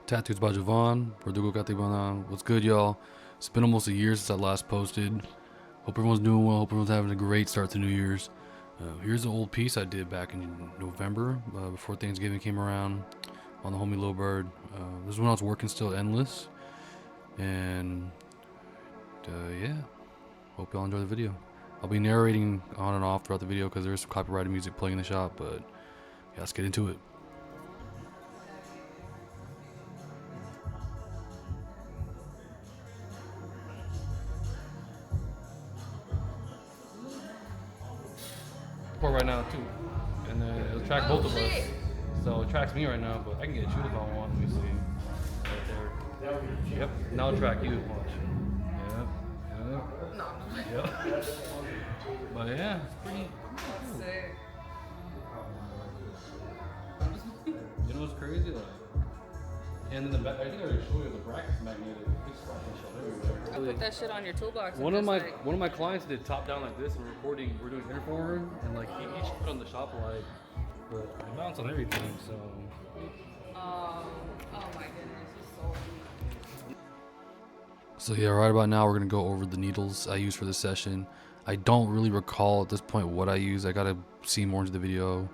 Tattoosbyjevon, BERDUGO. What's good, y'all? It's been almost a year since I last posted. Hope everyone's doing well. Hope everyone's having a great start to New Year's. Here's an old piece I did back in November, before Thanksgiving came around, on the homie Lil Bird. This is when I was working still at Endless, and yeah, hope y'all enjoy the video. I'll be narrating on and off throughout the video because there's some copyrighted music playing in the shop, but yeah, let's get into it. Right now too, and then it'll track both of us. So it tracks me right now, but I can get you if I want. Let me see. Right there. Yep. Now it'll track you. Watch. Yep. Yep. No. Yep. But yeah, it's pretty cool. You know what's crazy? Like, and then the back, I think I already showed you the brackets magnetic. It's fucking shit everywhere. I put that shit on your toolbox. One of my clients did top down like this and we're doing interformer, and like he each put on the shop light, but I bounce on everything, so. Oh my goodness, it's so So yeah, right about now we're gonna go over the needles I use for this session. I don't really recall at this point what I use. I gotta see more into the video,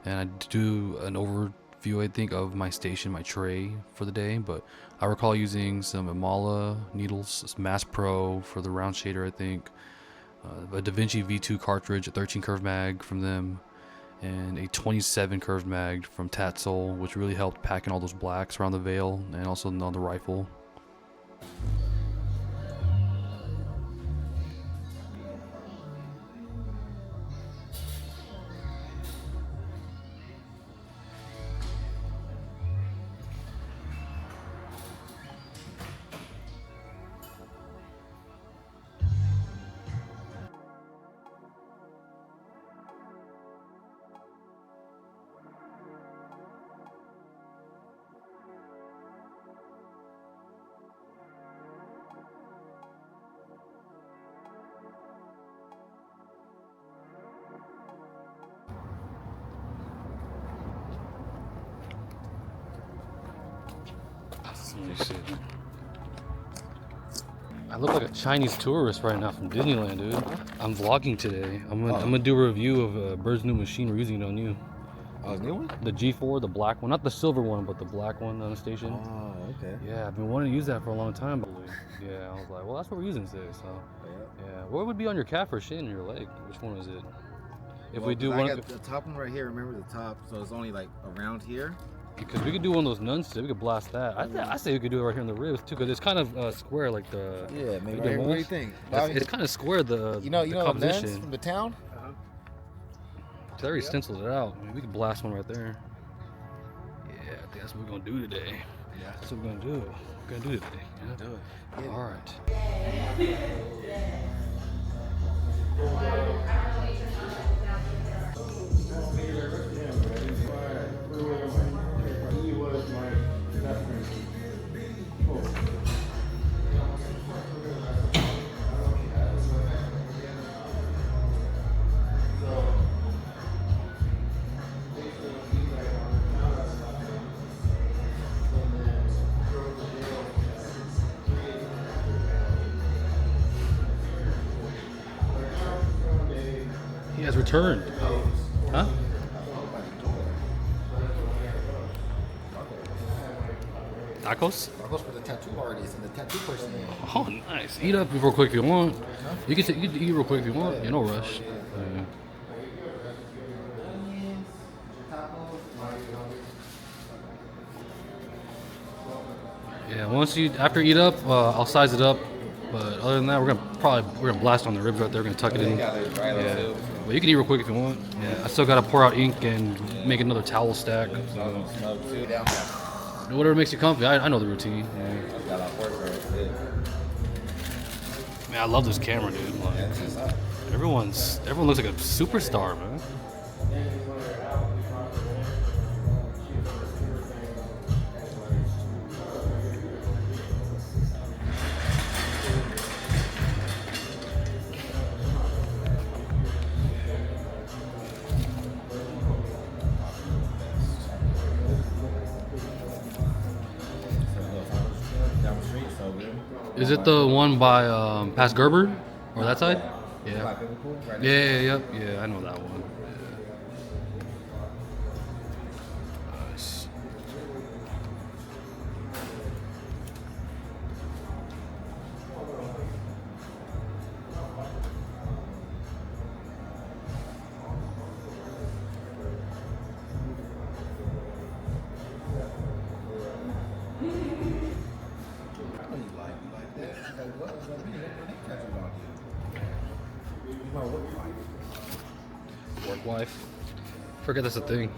and I do an overview, I think, of my station, my tray for the day. But I recall using some Imala needles, Mass Pro for the round shader, I think, a DaVinci V2 cartridge, a 13 curve mag from them, and a 27 curve mag from Tatsoul, which really helped packing all those blacks around the veil and also on the rifle. Let me see. I look like a Chinese tourist right now from Disneyland, dude. I'm vlogging today. I'm gonna do a review of Bird's new machine. We're using it on you. Oh, new one? The G4, the black one, not the silver one, but the black one on the station. Oh, okay. Yeah, I've been wanting to use that for a long time. Yeah, I was like, well, that's what we're using today. So, yeah. What would be on your calf or shin or your leg? Which one is it? If we do one, I got the top one right here. Remember the top? So it's only like around here. Because we could do one of those nuns today. We could blast that. I say we could do it right here in the ribs too, because it's kind of square, like the. Yeah, maybe. Like What do you think? It's kind of square. The composition. Nuns from the town. They already stenciled it out. I mean, we could blast one right there. Yeah, I think that's what we're gonna do today. Yeah, that's what we're gonna do. We're gonna do it today. Yeah. Do it. Yeah. All right. He has returned. Huh? Tacos? Tacos for the tattoo artist and the tattoo person. Oh, nice. Eat up real quick if you want. You can eat real quick if you want. Yeah, no rush. Yeah, after you eat up, I'll size it up. But other than that, we're gonna blast on the ribs right there. We're gonna tuck it in. Yeah. But you can eat real quick if you want. Yeah. I still gotta pour out ink and make another towel stack. So. Whatever makes you comfy. I know the routine. Yeah. Man, I love this camera, dude. Like, everyone looks like a superstar, man. Is it the one by past Gerber or that side? Like Yeah. biblical, right? Yeah. I know that one. Nice. I know you like that. Like, what is that? What tattoo on you? You my work wife. Work wife. Forget that's a thing.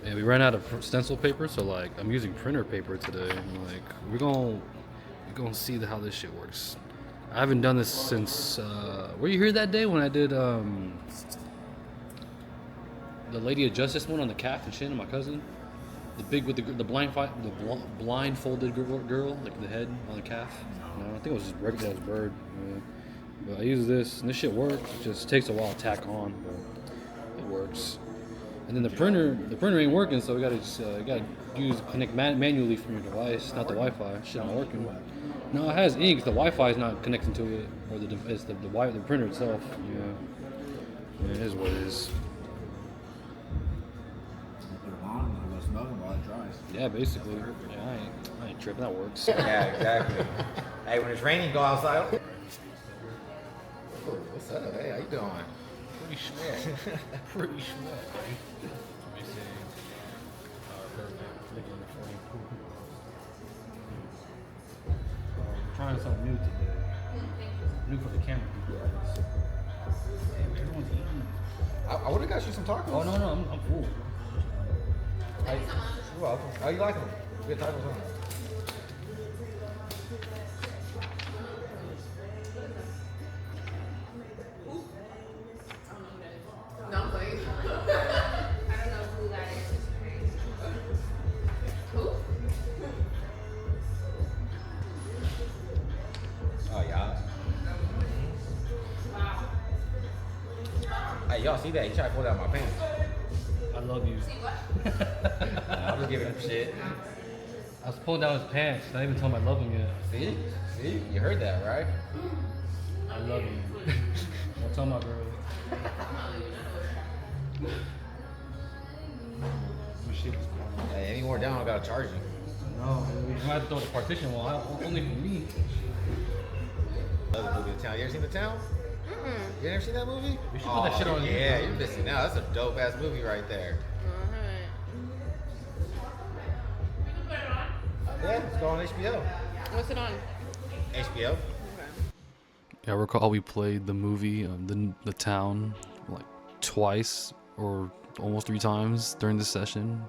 Yeah, we ran out of stencil paper, so like I'm using printer paper today. And, like we're gonna see how this shit works. I haven't done this since. Were you here that day when I did the Lady of Justice one on the calf and shin of my cousin? The big with the blindfolded girl, like the head on the calf. No, I think it was just regular as bird. Yeah. But I use this, and this shit works. It just takes a while to tack on, but it works. And then the printer ain't working, so we gotta just connect manually from your device, not the Wi-Fi. Shit not working. No, it has ink. The Wi-Fi is not connecting to it, or it's the printer itself. Yeah, it is what it is. Put them on and let it smell them while it dries. Yeah, basically. Yeah, I ain't tripping. That works. Yeah, exactly. Hey, when it's raining, go outside. Oh, what's up? Hey, how you doing? Pretty small. Pretty small. Let me see. Trying something new today. New for the camera people. Everyone's eating. I would have got you some tacos. Oh no, I'm full. You're welcome. How you like them? Good tacos, huh? No, please. I don't know who that is. Who? Oh, yeah. Wow. Hey, y'all see that? He tried to pull down my pants. I love you. See what? I'm just giving him shit. I was pulling down his pants. I didn't even tell him I love him yet. See? See? You heard that, right? I love you. Don't tell my girl. Hey, any more down, I gotta charge you. No, we might have to throw the partition wall. Only for me. Another movie, The Town. You ever seen The Town? You ever seen that movie? We should put that shit on. Yeah, you're missing out. That's a dope ass movie right there. Yeah, it's going on HBO. What's it on? HBO. Yeah, I recall we played the movie, the Town, like twice or almost 3 times during this session.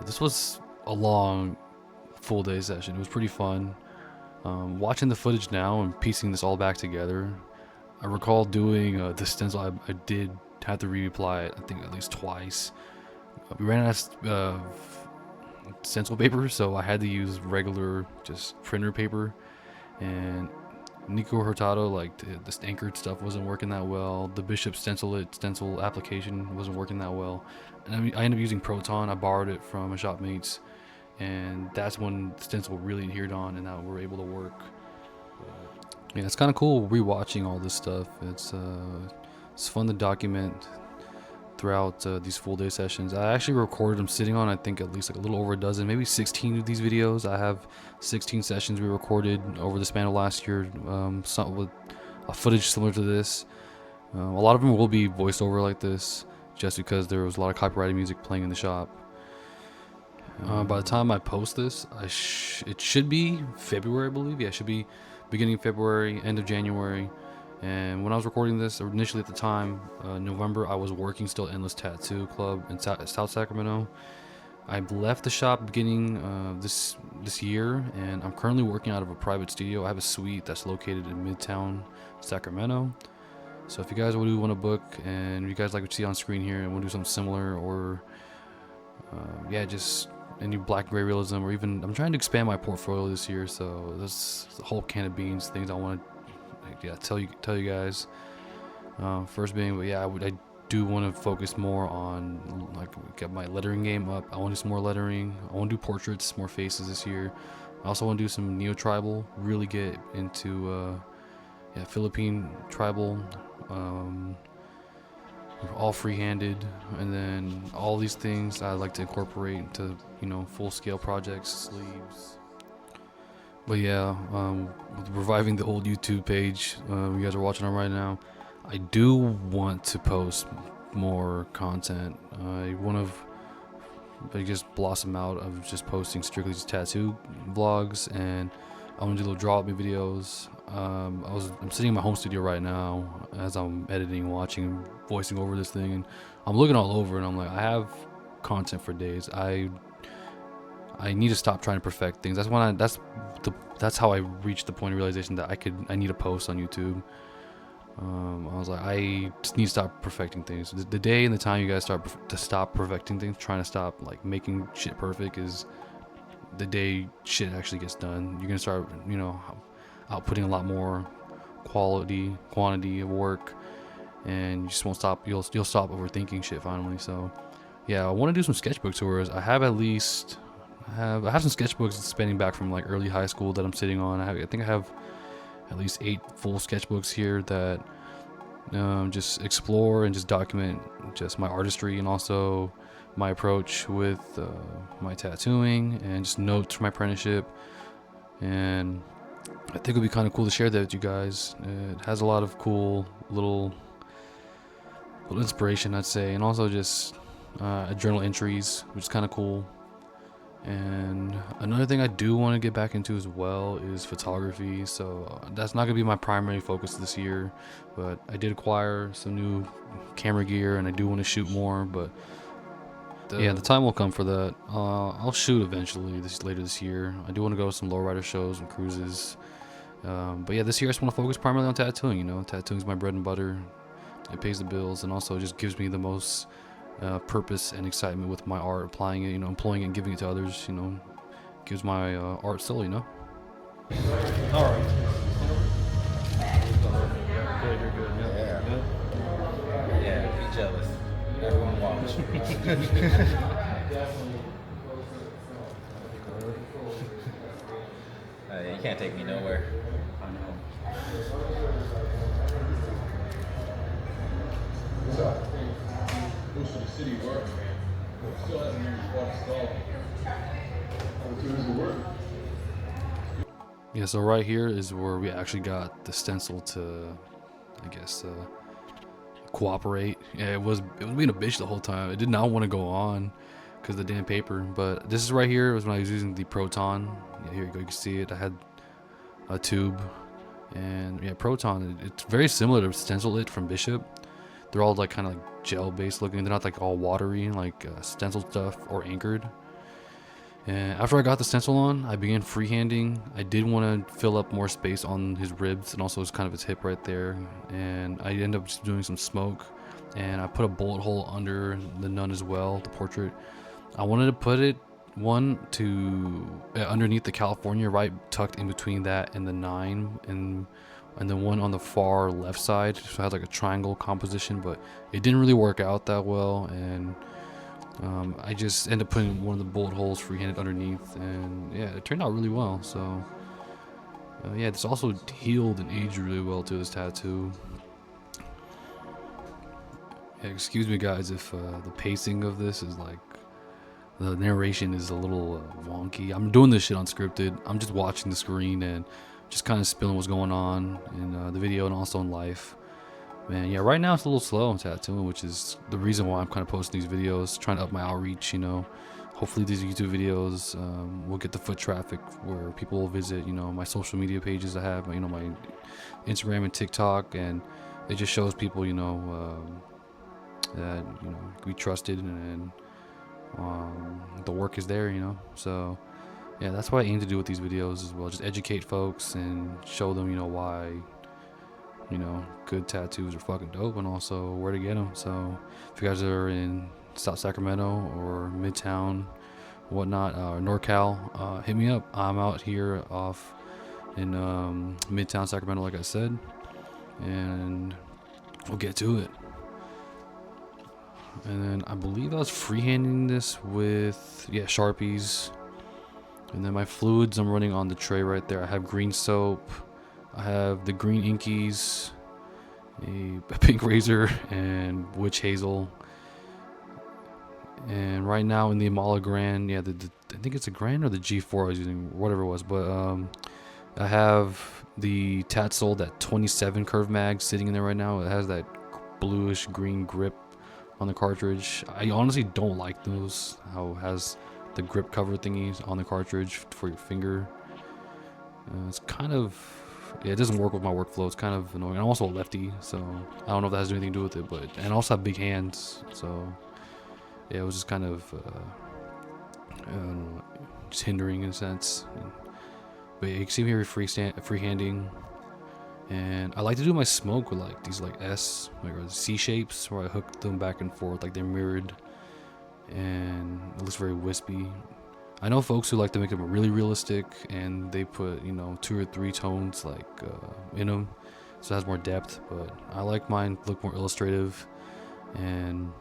This was a long, full day session. It was pretty fun. Watching the footage now and piecing this all back together, I recall doing the stencil. I did have to reapply it, I think at least twice. We ran out of stencil paper, so I had to use regular, just printer paper. And Nico Hurtado, like the anchored stuff wasn't working that well. The Bishop stencil application wasn't working that well. And I ended up using Proton. I borrowed it from a shopmates, and that's when the stencil really adhered on, and now we're able to work. Yeah, it's kind of cool rewatching all this stuff. It's fun to document throughout these full day sessions. I actually recorded them sitting on, I think, at least like a little over a dozen, maybe 16 of these videos. I have 16 sessions we recorded over the span of last year, some with a footage similar to this. A lot of them will be voiced over like this, just because there was a lot of copyrighted music playing in the shop. By the time I post this, it should be February, I believe. Yeah, it should be beginning of February, end of January. And when I was recording this, initially at the time, November, I was working still at Endless Tattoo Club in South Sacramento. I left the shop beginning this year, and I'm currently working out of a private studio. I have a suite that's located in Midtown Sacramento. So if you guys want to book, and you guys like what you see on screen here, and want to do something similar, or yeah, just any black gray realism, or even I'm trying to expand my portfolio this year. So there's a whole can of beans, things I want to tell you guys. First being, but yeah, I do want to focus more on like get my lettering game up. I want to do some more lettering. I want to do portraits, more faces this year. I also want to do some neo-tribal, really get into Philippine tribal, all free-handed, and then all these things I like to incorporate into, you know, full-scale projects, sleeves. But yeah, reviving the old YouTube page you guys are watching on right now. I do want to post more content. I just blossom out of just posting strictly just tattoo vlogs, and I want to do little draw me videos. I'm sitting in my home studio right now as I'm editing, watching, voicing over this thing, and I'm looking all over, and I'm like, I have content for days. I need to stop trying to perfect things. That's how I reached the point of realization that I need a post on YouTube. I was like, I just need to stop perfecting things. The day and the time you guys stop perfecting things, trying to stop like making shit perfect, is the day shit actually gets done. You're gonna start, you know, outputting a lot more quantity of work, and you just won't stop. You'll stop overthinking shit finally. So yeah, I want to do some sketchbook tours. I have some sketchbooks spanning back from like early high school that I'm sitting on. I think I have at least 8 full sketchbooks here that just explore and just document just my artistry, and also my approach with my tattooing, and just notes from my apprenticeship. And I think it would be kind of cool to share that with you guys. It has a lot of cool little inspiration, I'd say, and also just journal entries, which is kind of cool. And another thing I do want to get back into as well is photography. So that's not gonna be my primary focus this year, but I did acquire some new camera gear, and I do want to shoot more. But yeah, the time will come for that. I'll shoot eventually later this year. I do want to go to some lowrider shows and cruises. But yeah, this year I just want to focus primarily on tattooing. You know, tattooing is my bread and butter. It pays the bills, and also just gives me the most purpose and excitement with my art. Applying it, you know, employing it and giving it to others, you know, gives my art soul, you know. All right. Good, you're good. Yeah. Yeah, be jealous. Everyone watch. You can't take me nowhere. I know. What's up? Most of the city work, man. Still hasn't even bought a stall. Yeah, so right here is where we actually got the stencil to, I guess, cooperate. Yeah, it was being a bitch the whole time. It did not want to go on because of the damn paper. But this is right here was when I was using the Proton. Yeah, here you go. You can see it. I had a tube, and yeah, Proton. It's very similar to Stencil It from Bishop. They're all like kind of like gel based looking. They're not like all watery like stencil stuff or anchored. And after I got the stencil on, I began freehanding. I did want to fill up more space on his ribs and also kind of his hip right there. And I ended up just doing some smoke, and I put a bullet hole under the nun as well, the portrait. I wanted to put it underneath the California, right tucked in between that and the 9, and the one on the far left side, so it had like a triangle composition, but it didn't really work out that well, and I just ended up putting one of the bullet holes freehanded underneath, and yeah, it turned out really well. So yeah, this also healed and aged really well to this tattoo. Yeah, excuse me guys if the pacing of this is like, the narration is a little wonky. I'm doing this shit unscripted. I'm just watching the screen and just kind of spilling what's going on in the video and also in life. Man, yeah, right now it's a little slow on tattooing, which is the reason why I'm kind of posting these videos, trying to up my outreach, you know. Hopefully these YouTube videos will get the foot traffic where people will visit, you know, my social media pages I have, you know, my Instagram and TikTok, and it just shows people, you know, that, you know, we trusted, and the work is there, you know. So yeah, that's what I aim to do with these videos as well, just educate folks and show them, you know, why, you know, good tattoos are fucking dope, and also where to get them. So if you guys are in South Sacramento or Midtown, whatnot, NorCal, hit me up. I'm out here off in Midtown Sacramento, like I said, and we'll get to it. And then I believe I was freehanding this with, yeah, Sharpies. And then my fluids I'm running on the tray right there. I have green soap, I have the green inkies, a pink razor, and witch hazel. And right now in the Amala Grand, yeah, I think it's a Grand or the G4 I was using, whatever it was. But I have the Tatsold, that 27 curve mag sitting in there right now. It has that bluish green grip on the cartridge. I honestly don't like those, how it has the grip cover thingies on the cartridge for your finger. It's kind of, yeah, it doesn't work with my workflow. It's kind of annoying. I'm also a lefty, so I don't know if that has anything to do with it, but, and I also have big hands, so yeah, it was just kind of I don't know, just hindering in a sense. But yeah, you can see me here freehanding, and I like to do my smoke with like these like S like or C shapes where I hook them back and forth like they're mirrored, and it looks very wispy. I know folks who like to make them really realistic, and they put, you know, 2 or 3 tones like in them, so it has more depth. But I like mine to look more illustrative, and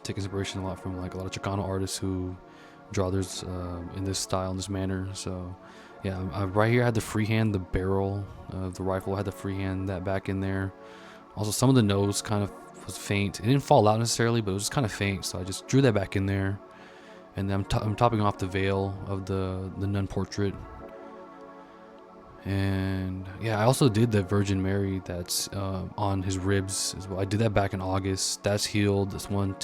take inspiration a lot from like a lot of Chicano artists who draw theirs in this style, in this manner. So yeah, right here I had to freehand the barrel of the rifle. I had to freehand that back in there. Also, some of the nose kind of was faint. It didn't fall out necessarily, but it was just kind of faint, so I just drew that back in there. And then I'm topping off the veil of the nun portrait. And yeah, I also did the Virgin Mary that's on his ribs as well. I did that back in August. That's healed. This one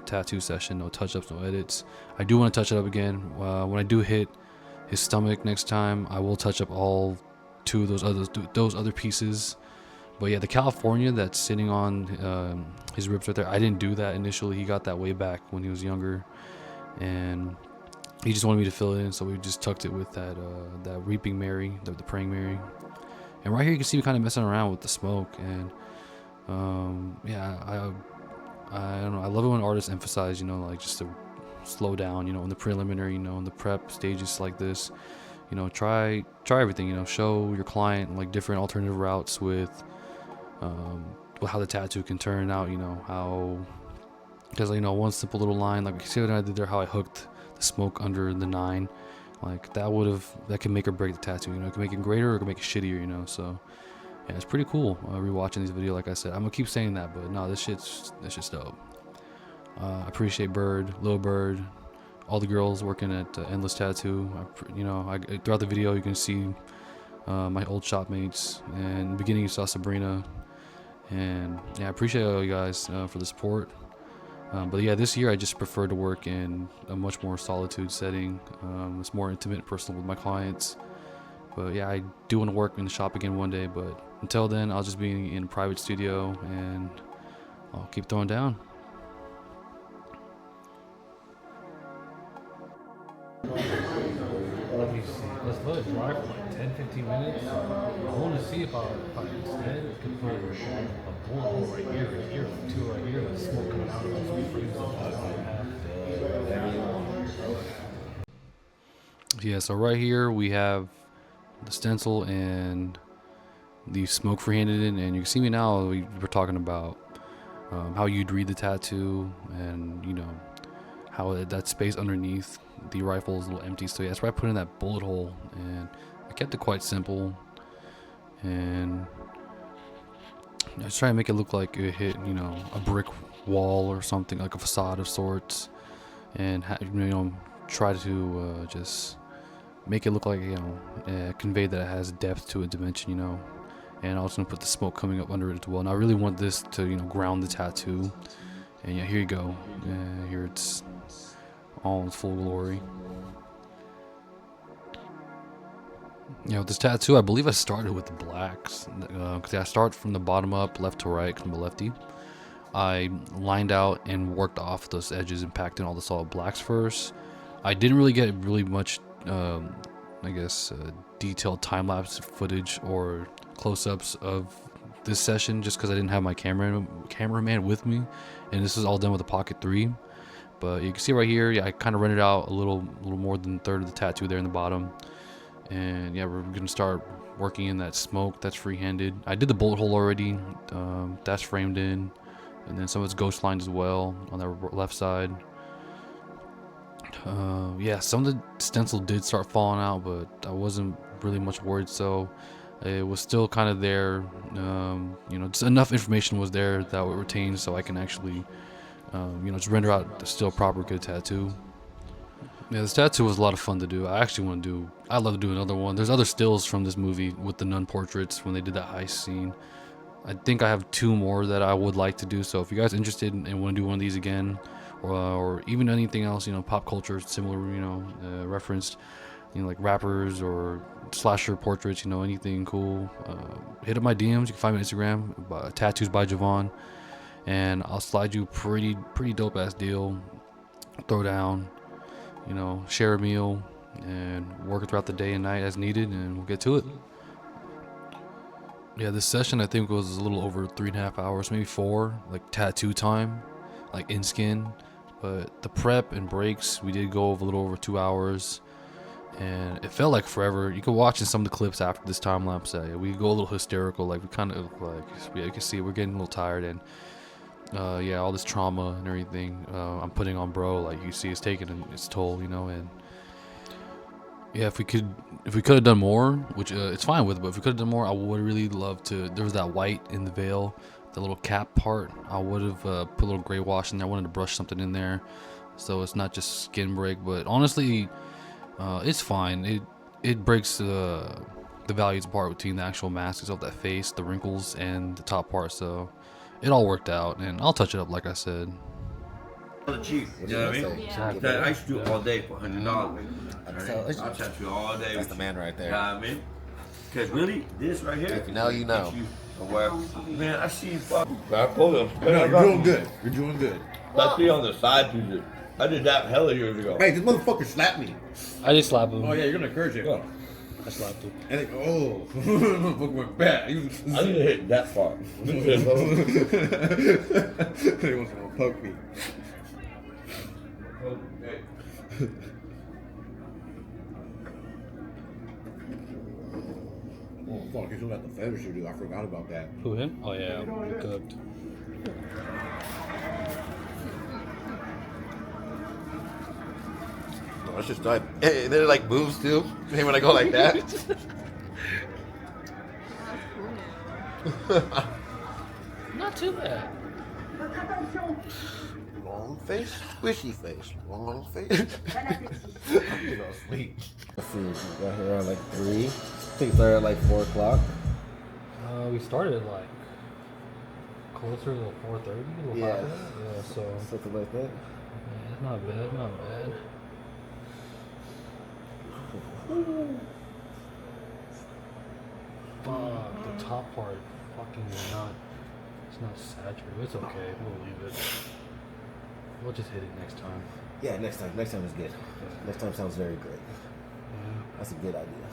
tattoo session, no touch-ups, no edits. I do want to touch it up again. When I do hit his stomach next time, I will touch up all 2 of those other pieces. But yeah, the California that's sitting on his ribs right there, I didn't do that initially. He got that way back when he was younger, and he just wanted me to fill it in, so we just tucked it with that Reaping Mary, the Praying Mary. And right here you can see me kind of messing around with the smoke, and yeah, I don't know, I love it when artists emphasize, you know, like just to slow down, you know, in the preliminary, you know, in the prep stages like this, you know, try everything, you know, show your client like different alternative routes with how the tattoo can turn out, you know, how, because, you know, one simple little line, like you see what I did there, how I hooked the smoke under the 9, like that can make or break the tattoo, you know. It can make it greater or it can make it shittier, you know. So yeah, it's pretty cool rewatching these videos. Like I said, I'm gonna keep saying that, but no, this shit's dope. I appreciate Lil Bird, all the girls working at Endless Tattoo. You know, throughout the video you can see my old shop mates, and in the beginning you saw Sabrina, and yeah, I appreciate all you guys for the support. But yeah, this year I just prefer to work in a much more solitude setting. It's more intimate and personal with my clients. But yeah, I do want to work in the shop again one day, but until then I'll just be in a private studio, and I'll keep throwing down. Let me see. Let's let it dry for like 10-15 minutes. I want to see if I instead could put a bullet hole right here, 2 right here, with smoke coming out of those frames Yeah, so right here we have the stencil and the smoke freehanded in, and you can see me now. We're talking about how you'd read the tattoo, and you know how that space underneath the rifle is a little empty. So yeah, that's why I put in that bullet hole, and I kept it quite simple, and I was trying to make it look like it hit, you know, a brick wall or something, like a facade of sorts, and you know, try to just make it look like, you know, convey that it has depth to a dimension, you know. And I was gonna put the smoke coming up under it as well. And I really want this to, you know, ground the tattoo. And yeah, here you go. Here it's all in full glory. You know, this tattoo, I believe I started with the blacks, because I start from the bottom up, left to right, from the lefty. I lined out and worked off those edges and packed in all the solid blacks first. I didn't really get really much, I guess, detailed time-lapse footage or close-ups of this session, just because I didn't have my cameraman with me, and this is all done with a Pocket 3. But you can see right here, yeah, I kind of rendered out a little more than a third of the tattoo there in the bottom. And yeah, we're gonna start working in that smoke that's free-handed. I did the bullet hole already. That's framed in. and then some of it's ghost lined as well on the left side. Yeah, some of the stencil did start falling out, but I wasn't really much worried, so it was still kind of there. You know, just enough information was there that it retained, so I can actually, you know, just render out the still proper good tattoo. Yeah, this tattoo was a lot of fun to do. I actually want to do, I'd love to do another one. There's other stills from this movie with the nun portraits when they did that heist scene. I think I have 2 more that I would like to do, so if you guys are interested and want to do one of these again, or even anything else, you know, pop culture similar, you know, referenced, you know, like rappers or slasher portraits, you know, anything cool, hit up my DMs. You can find me on Instagram, Tattoosbyjevon, and I'll slide you pretty dope ass deal, throw down, you know, share a meal, and work it throughout the day and night as needed, and we'll get to it. Yeah, this session I think was a little over 3.5 hours, maybe 4, like tattoo time, like in skin. But the prep and breaks, we did go over a little over 2 hours, and it felt like forever. You can watch in some of the clips after this time lapse. We go a little hysterical, like we kind of like, yeah, you can see we're getting a little tired, and yeah, all this trauma and everything I'm putting on bro, like you see, it's taking its toll, you know. And yeah, if we could have done more, which it's fine with, but if we could have done more, I would really love to. There was that white in the veil, the little cap part. I would have put a little gray wash in there. I wanted to brush something in there, so it's not just skin break. But honestly, it's fine. It breaks the values apart between the actual mask itself, that face, the wrinkles, and the top part. So it all worked out, and I'll touch it up like I said. Cheap, you know what I mean? Yeah. That I used to do it all day for $100. I'll tattoo all day. That's the man right there. You know what I mean? Because really, this right here. If you know, you know. Man, I see fuck. I told him. No, you're doing good. You're doing good. I see on the side pieces. I did that hella years ago. Hey, this motherfucker slapped me. I just slapped him. Oh yeah, you're gonna encourage him. Yeah. I slapped him. And it, oh, motherfucker went back. I didn't hit that far. He wants to poke me. Oh fuck, he's still got the feather shoe, dude. I forgot about that. Who, him? Oh yeah, we cooked. No, it's just like, and then it like moves too. Hey, when I go like that. Not too bad. Long face, squishy face. Long face. You know, sweet. Let's see, we got here around like 3. I think it started at like 4 o'clock. We started at like closer to 4:30. Yeah. Yeah, so Something like that. yeah, not bad, not bad. Fuck, the top part fucking it's not saturated. It's okay, we'll leave it. We'll just hit it next time. Yeah, next time is good. Next time sounds very good. Yeah. That's a good idea.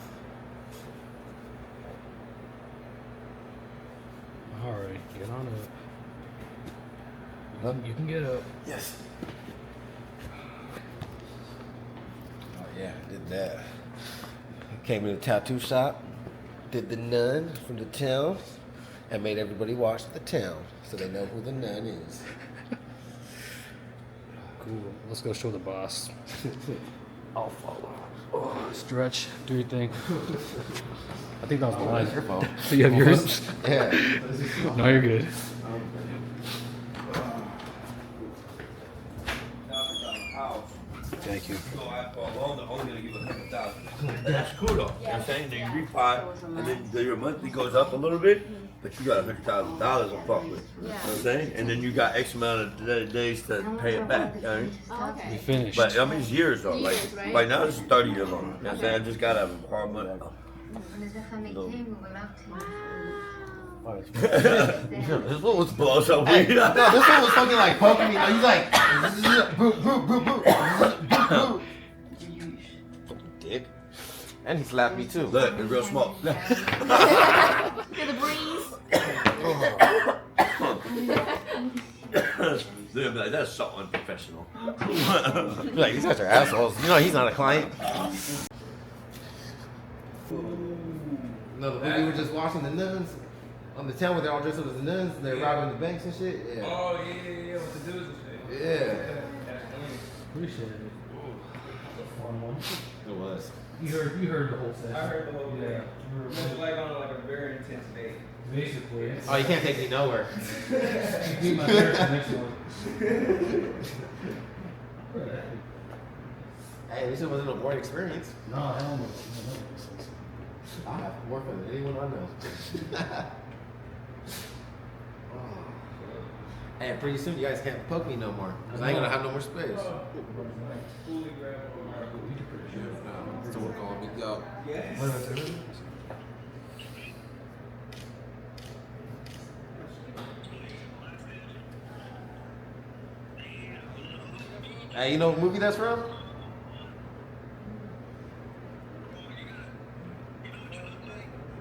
Alright, get on it. Huh? You can get up. Yes. Oh yeah, did that. Came to the tattoo shop, did the nun from the town, and made everybody watch the town so they know who the nun is. Cool. Let's go show the boss. I'll follow. Oh, stretch. Do your thing. I think that was mine. Your phone. So you have yours? Yeah. No, you're good. Thank you. That's cool though. You know what I'm saying? Then you refi, and then your monthly goes up a little bit, but you got $100,000 to fuck with. You know what I'm saying? And then you got X amount of days to pay it back. You know what I mean? Oh, We okay. finished. But I mean, it's years though. Like Years, right? right now, this is 30 year loan. You know what I'm saying? I just got a hard money. This one was blow so Hey, weird. no, this one was fucking like poking me. He's like, boop, boop, boop, boop, boop, boop. Dick. And he slapped me too. Look, it's real small. Feel the breeze. They'll be like, that's so unprofessional. You're like, these guys are assholes. You know he's not a client. No, the movie we were just watching, the nuns. On the town where they're all dressed up as nuns and they're robbing the banks and shit. Yeah. Oh yeah, with the dudes and shit. Yeah. Appreciate it. A fun one. It was. You heard the whole session. I heard the whole thing. Yeah. It was like on like a very intense date. Basically. It's, Oh, you can't take me nowhere. you be my therapist next one. Hey, at least it wasn't a boring experience. No, hell no. I have more fun than anyone I know. Hey, pretty soon you guys can't poke me no more. Because I ain't gonna have no more space. Fully grabbed Someone call me go. Yes. Hey, you know what movie that's from?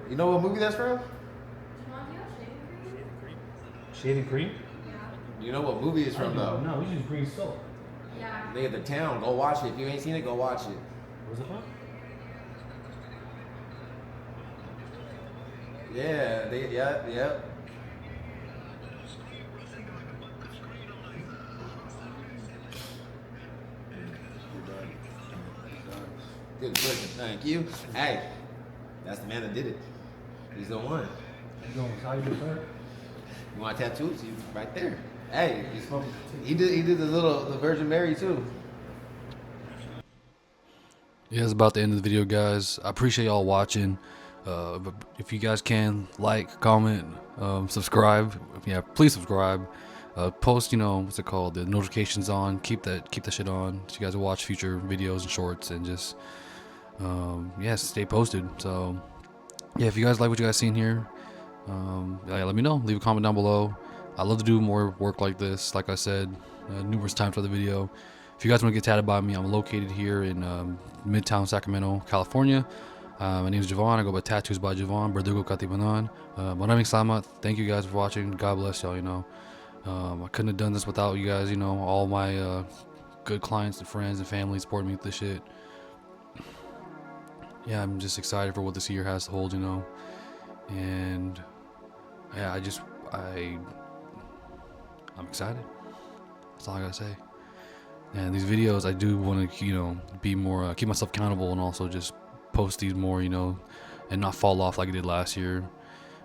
You know what movie that's from? Shaving cream? You know what movie it's from though? No, we use green soap. Yeah. They at the town. Go watch it. If you ain't seen it, go watch it. What's it called? Yeah, yep. Good question. Thank you. Hey, that's the man that did it. He's the one. You going how you do, sir? You want tattoos? You right there. Hey, he did the Virgin Mary too. Yeah, it's about the end of the video, guys. I appreciate y'all watching. But if you guys can, like, comment, subscribe. Yeah, please subscribe. Post, what's it called? The notifications on. Keep that shit on, so you guys will watch future videos and shorts, and just stay posted. So yeah, if you guys like what you guys seen here, let me know. Leave a comment down below. I love to do more work like this. Like I said numerous times for the video. If you guys want to get tatted by me, I'm located here in Midtown Sacramento, California. My name is Javon. I go by Tattoosbyjevon. BERDUGO Production. Maraming salamat. Thank you guys for watching. God bless y'all. I couldn't have done this without you guys. All my good clients and friends and family supporting me with this shit. Yeah, I'm just excited for what this year has to hold. And yeah, I'm excited. That's all I gotta say. And these videos, I do want to, be more, keep myself accountable, and also just post these more, and not fall off like I did last year.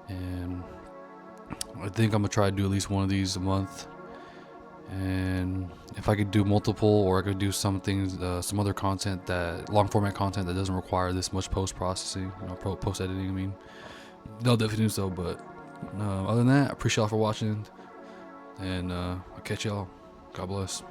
And I think I'm gonna try to do at least one of these a month. And if I could do multiple, or I could do some things, some other content, that long format content that doesn't require this much post processing, post editing. I mean, they'll definitely do so. But other than that, I appreciate y'all for watching, and I'll catch y'all. God bless.